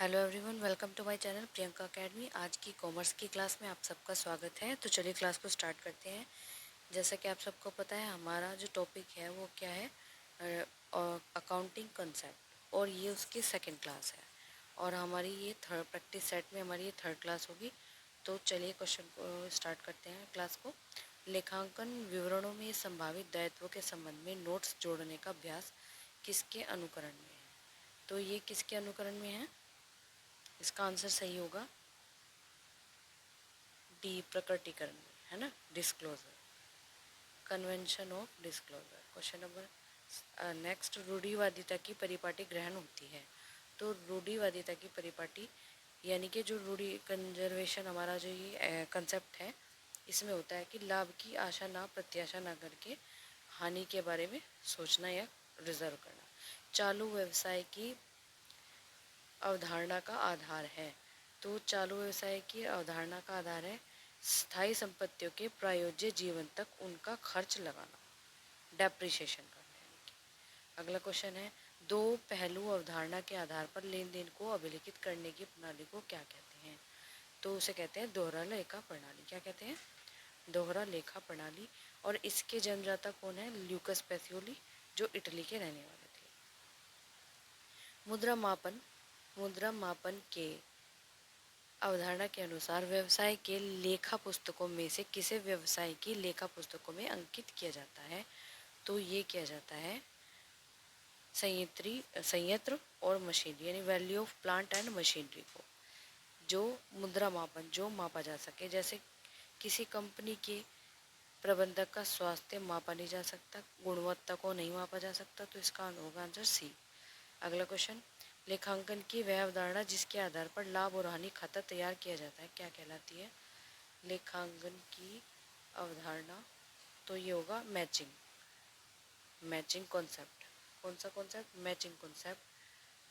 Hello everyone, welcome to my channel Priyanka academy. आज की commerce की क्लास में आप सबका स्वागत है। तो चलिए क्लास को स्टार्ट करते हैं। जैसा कि आप सबको पता है, हमारा जो टॉपिक है वो क्या है, अकाउंटिंग कंसेप्ट, और ये उसकी सेकंड क्लास है। और हमारी ये थर्ड प्रैक्टिस सेट में हमारी ये थर्ड क्लास होगी। तो चलिए क्वेश्चन को स्टार्ट करते हैं क्लास को। लेखांकन विवरणों में संभावित दायित्वों के संबंध में नोट्स जोड़ने का अभ्यास किसके अनुकरण में है? तो ये किसके अनुकरण में है? इसका आंसर सही होगा डी, प्रकटीकरण में, है ना, disclosure, convention of disclosure. Question number next, रूढ़िवादिता की परिपाटी ग्रहण होती है। तो रूढ़िवादिता की परिपाटी यानी कि जो रूढ़ि कंजर्वेशन, हमारा जो ये कंसेप्ट है, इसमें होता है कि लाभ की आशा ना प्रत्याशा ना करके हानि के बारे में सोचना या रिजर्व करना। चालू व्यवसाय की अवधारणा का आधार है। तो चालू व्यवसाय की अवधारणा का आधार है स्थायी संपत्तियों के प्रायोज्य जीवन तक उनका खर्च लगाना, डेप्रिसिएशन करना। अगला क्वेश्चन है, दो पहलू अवधारणा के आधार पर लेन देन को अभिलिखित करने की प्रणाली को क्या कहते हैं? तो उसे कहते हैं दोहरा लेखा प्रणाली। क्या कहते हैं? दोहरा लेखा प्रणाली। और इसके जन्मदाता कौन है? ल्यूकस पैसियोली, जो इटली के रहने वाले थे। मुद्रा मापन के अवधारणा के अनुसार व्यवसाय के लेखा पुस्तकों में से किसे व्यवसाय की लेखा पुस्तकों में अंकित किया जाता है? तो ये किया जाता है संयंत्र और मशीनरी, यानी value of plant and machinery को। जो मुद्रा मापन, जो मापा जा सके, जैसे किसी कंपनी के प्रबंधक का स्वास्थ्य मापा नहीं जा सकता, गुणवत्ता को नहीं मापा जा सकता, तो इसका होगा आंसर सी। अगला क्वेश्चन, लेखांकन की वह अवधारणा जिसके आधार पर लाभ और हानि खाता तैयार किया जाता है, क्या कहलाती है? लेखांकन की अवधारणा, तो ये होगा मैचिंग कॉन्सेप्ट। कौन सा कॉन्सेप्ट? मैचिंग कॉन्सेप्ट,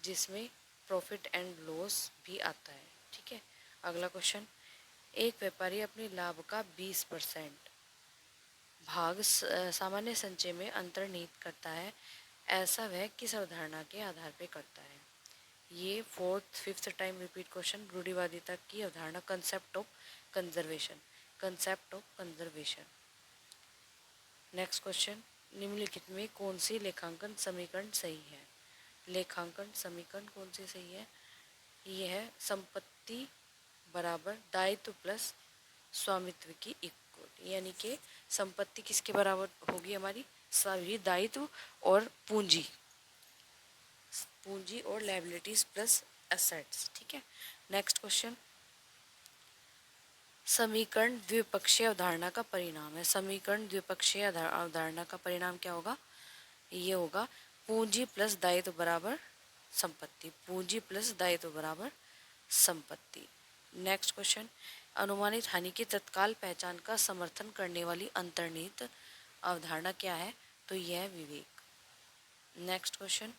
जिसमें प्रॉफिट एंड लॉस भी आता है। ठीक है। अगला क्वेश्चन, एक व्यापारी अपने लाभ का 20% भाग सामान्य संचय में अंतर्निहित करता है, ऐसा वह किस अवधारणा के आधार पर करता है? ये fourth fifth time repeat question. रूढ़िवादिता की अवधारणा, concept of conservation. Next question, निम्नलिखित में कौन सी लेखांकन समीकरण सही है? लेखांकन समीकरण कौन सी सही है? ये है संपत्ति बराबर दायित्व प्लस स्वामित्व की इक्वल, यानी कि संपत्ति किसके बराबर होगी हमारी? सभी दायित्व और पूंजी और लायबिलिटीज प्लस एसेट्स। ठीक है। नेक्स्ट क्वेश्चन, समीकरण द्विपक्षीय अवधारणा का परिणाम है। समीकरण द्विपक्षीय अवधारणा का परिणाम क्या होगा? ये होगा पूंजी प्लस दायित्व बराबर संपत्ति, पूंजी प्लस दायित्व बराबर संपत्ति। नेक्स्ट क्वेश्चन, अनुमानित हानि की तत्काल पहचान का समर्थन करने वाली अंतर्निहित अवधारणा क्या है? तो यह है विवेक। नेक्स्ट क्वेश्चन,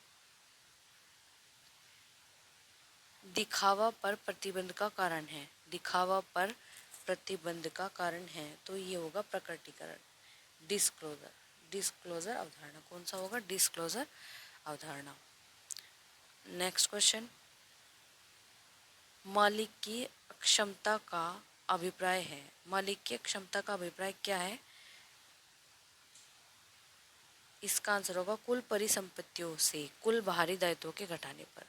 दिखावा पर प्रतिबंध का कारण है। दिखावा पर प्रतिबंध का कारण है, तो ये होगा प्रकटीकरण, डिस्क्लोजर अवधारणा। कौन सा होगा? डिस्क्लोजर अवधारणा। नेक्स्ट क्वेश्चन, मालिक की क्षमता का अभिप्राय है। मालिक की क्षमता का अभिप्राय क्या है? इसका आंसर होगा कुल परिसंपत्तियों से कुल बाहरी दायित्वों के घटाने पर,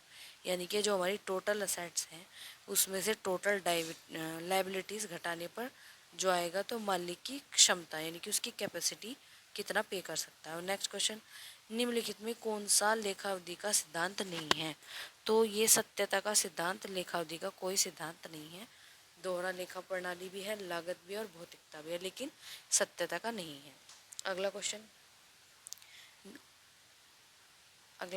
यानी कि जो हमारी टोटल असेट्स हैं उसमें से टोटल लायबिलिटीज घटाने पर जो आएगा, तो मालिक की क्षमता यानी कि उसकी कैपेसिटी कितना पे कर सकता है। और नेक्स्ट क्वेश्चन, निम्नलिखित में कौन सा लेखावधि का सिद्धांत नहीं है? तो ये सत्यता का सिद्धांत लेखावधि का कोई सिद्धांत नहीं है। दोहरा लेखा प्रणाली भी है, लागत भी है और भौतिकता भी है, लेकिन सत्यता का नहीं है। अगला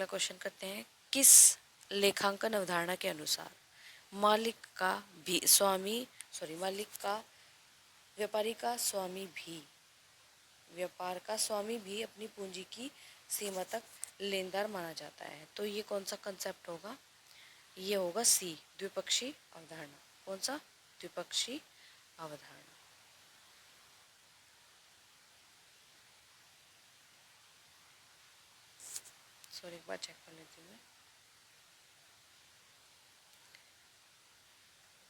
क्वेश्चन करते हैं, किस लेखांकन अवधारणा के अनुसार व्यापार का स्वामी भी अपनी पूंजी की सीमा तक लेनदार माना जाता है? तो ये कौन सा कंसेप्ट होगा? ये होगा सी, द्विपक्षीय अवधारणा। कौन सा? द्विपक्षीय अवधारणा। सॉरी, एक बार चेक कर लेती हूँ मैं।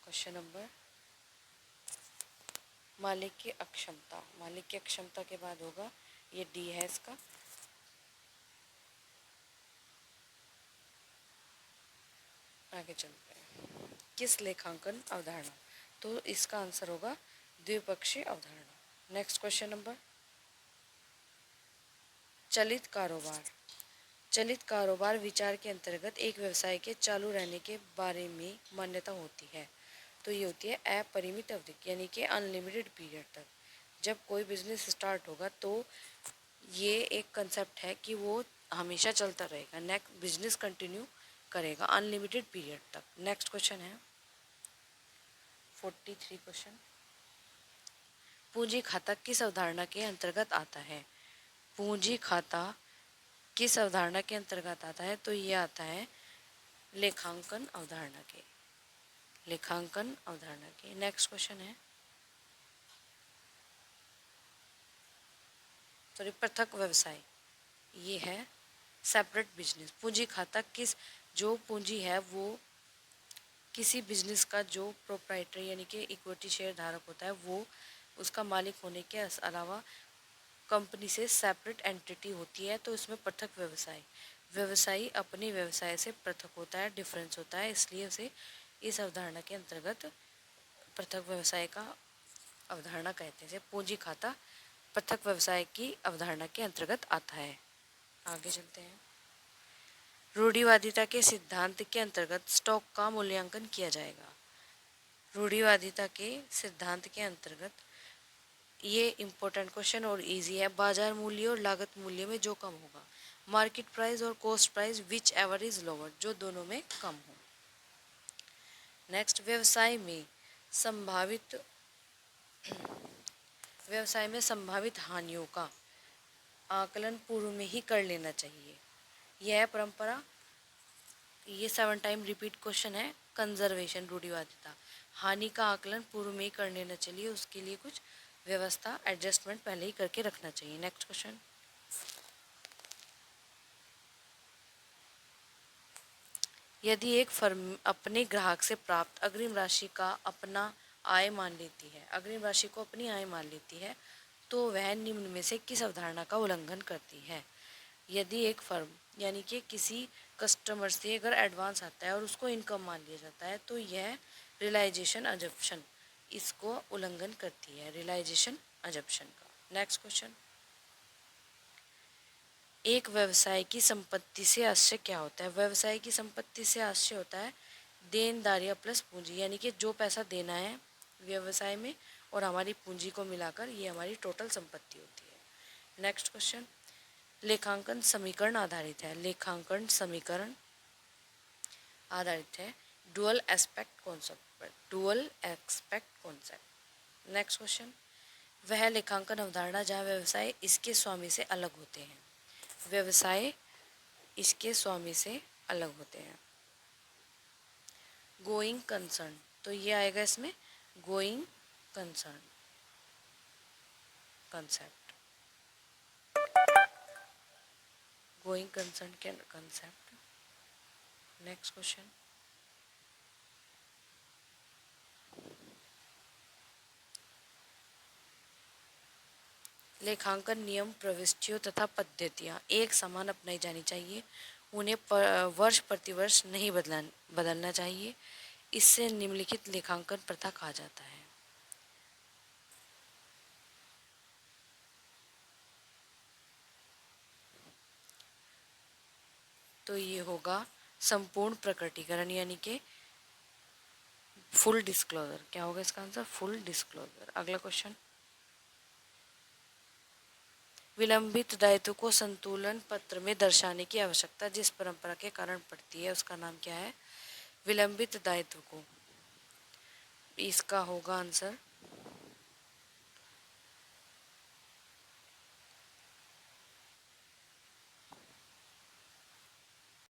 क्वेश्चन नंबर, मालिक की अक्षमता, मालिक की अक्षमता के बाद होगा ये डी है इसका। आगे चलते हैं, किस लेखांकन अवधारणा, तो इसका आंसर होगा द्विपक्षीय अवधारणा। नेक्स्ट क्वेश्चन नंबर, चलित कारोबार, चलित कारोबार विचार के अंतर्गत एक व्यवसाय के चालू रहने के बारे में मान्यता होती है। तो ये होती है अपरिमित अवधि, यानी कि अनलिमिटेड पीरियड तक। जब कोई बिजनेस स्टार्ट होगा तो ये एक कंसेप्ट है कि वो हमेशा चलता रहेगा, नेक्स्ट बिजनेस कंटिन्यू करेगा अनलिमिटेड पीरियड तक। नेक्स्ट क्वेश्चन है 43 क्वेश्चन, पूंजी खाता किस अवधारणा के अंतर्गत आता है? पूंजी खाता किस अवधारणा के अंतर्गत आता है? तो ये आता है लेखांकन अवधारणा के, लेखांकन अवधारणा के। नेक्स्ट क्वेश्चन है, सॉरी, पृथक व्यवसाय, ये है सेपरेट बिजनेस। पूंजी खाता किस, जो पूंजी है वो किसी बिजनेस का जो प्रोप्राइटर यानी कि इक्विटी शेयर धारक होता है वो उसका मालिक होने के अलावा कंपनी से सेपरेट एंटिटी होती है, तो इसमें पृथक व्यवसाय, व्यवसायी अपने व्यवसाय से पृथक होता है, डिफरेंस होता है, इसलिए उसे इस अवधारणा के अंतर्गत पृथक व्यवसाय का अवधारणा कहते हैं। पूंजी खाता पृथक व्यवसाय की अवधारणा के अंतर्गत आता है। आगे चलते हैं, रूढ़िवादिता के सिद्धांत के अंतर्गत स्टॉक का मूल्यांकन किया जाएगा। रूढ़िवादिता के सिद्धांत के अंतर्गत, ये इम्पोर्टेंट क्वेश्चन और इजी है, बाजार मूल्य और लागत मूल्य में जो कम होगा, मार्केट प्राइस और cost price which ever is lower, जो दोनों में कम हो। नेक्स्ट, व्यवसाय में संभावित हानियों का आकलन पूर्व में ही कर लेना चाहिए। यह परंपरा, ये 7 टाइम रिपीट क्वेश्चन है, कंजर्वेशन रूढ़िवादिता, हानि का आकलन पूर्व में ही कर लेना चाहिए, उसके लिए कुछ व्यवस्था एडजस्टमेंट पहले ही करके रखना चाहिए। नेक्स्ट क्वेश्चन, यदि एक फर्म अपने ग्राहक से प्राप्त अग्रिम राशि का अपना आय मान लेती है, अग्रिम राशि को अपनी आय मान लेती है, तो वह निम्न में से किस अवधारणा का उल्लंघन करती है? यदि एक फर्म यानी कि किसी कस्टमर से अगर एडवांस आता है और उसको इनकम मान लिया जाता है, तो यह रियलाइजेशन अजम्पशन इसको उल्लंघन करती है, रियलाइजेशन अजम्पशन का। नेक्स्ट क्वेश्चन, एक व्यवसाय की संपत्ति से आशय क्या होता है? व्यवसाय की संपत्ति से आशय होता है देनदारियां प्लस पूंजी, यानी कि जो पैसा देना है व्यवसाय में और हमारी पूंजी को मिलाकर ये हमारी टोटल संपत्ति होती है। नेक्स्ट क्वेश्चन, लेखांकन समीकरण आधारित है, लेखांकन समीकरण आधारित है डुअल एस्पेक्ट कॉन्सेप्ट पर, dual aspect concept. Next question, वह लेखांकन अवधारणा जहाँ व्यवसाय इसके स्वामी से अलग होते हैं, व्यवसाय इसके स्वामी से अलग होते हैं। गोइंग कंसर्न, तो ये आएगा इसमें going concern concept, going concern के कंसेप्ट। नेक्स्ट क्वेश्चन, लेखांकन नियम प्रविष्टियों तथा पद्धतियाँ एक समान अपनाई जानी चाहिए, उन्हें वर्ष प्रतिवर्ष नहीं बदलना चाहिए, इससे निम्नलिखित लेखांकन प्रथा कहा जाता है। तो ये होगा संपूर्ण प्रकटीकरण, यानी कि फुल डिस्क्लोजर। क्या होगा इसका आंसर? Full disclosure. अगला क्वेश्चन, विलंबित दायित्व को संतुलन पत्र में दर्शाने की आवश्यकता जिस परंपरा के कारण पड़ती है उसका नाम क्या है? विलंबित दायित्व को, इसका होगा आंसर